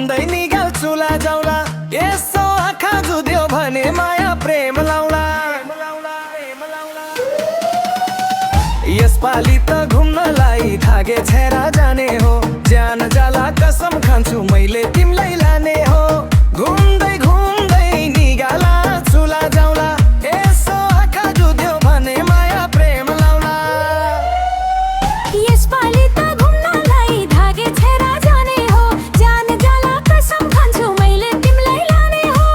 घुम्दै निगाल चुला जाउला यसो आँखा जुद्यो भने माया प्रेम लाउला यसपालि त घुम्नलाई थागे छेरा जाने हो ज्यान जाला कसम खान्छु मैले तिमीलाई लाने हो घुम्दै घुम्दै निगाला चुला जाउला यसो आँखा जुद्यो भने माया प्रेम लाउला यसपालि त घुम्नलाई थागे छेरा जाने हो ज्यान जाला कसम खान्छु मैले तिमीलाई लाने हो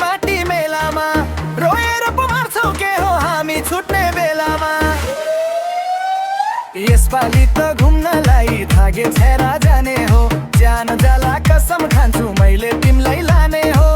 माटी मेलामा रोएर पो मार्छौ के हो हामी छुट्ने बेलामा यसपालि त घुम्नलाई थागे छेरा जाने हो ज्यान जाला कसम खान्छु मैले तिमीलाई लाने हो